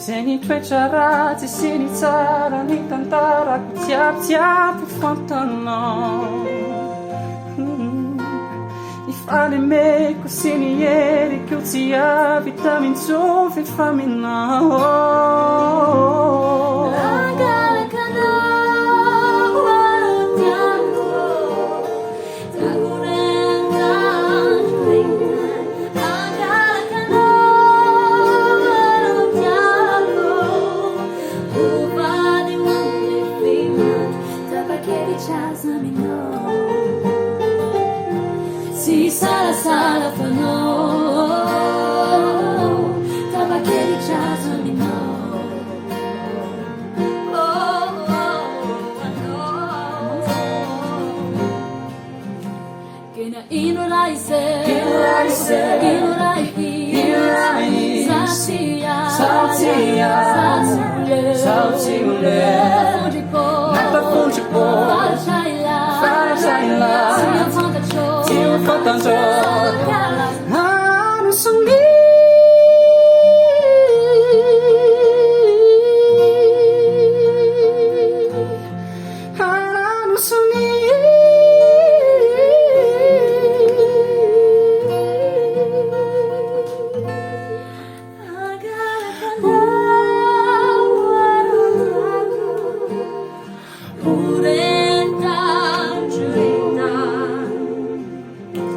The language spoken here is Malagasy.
Zay ny toetra ratsy sy ny tsara ny tantarako jiabijiaby fantanao. Ny falemeko sy ny heriko tsy avy tamintsovy fa minao. Si sala fanao, tabakeri chaza minao. Kena ino raise, ino rai, Sauti mulher, nata fonte po, fara shaila, Sia fantacho, sia fantacho.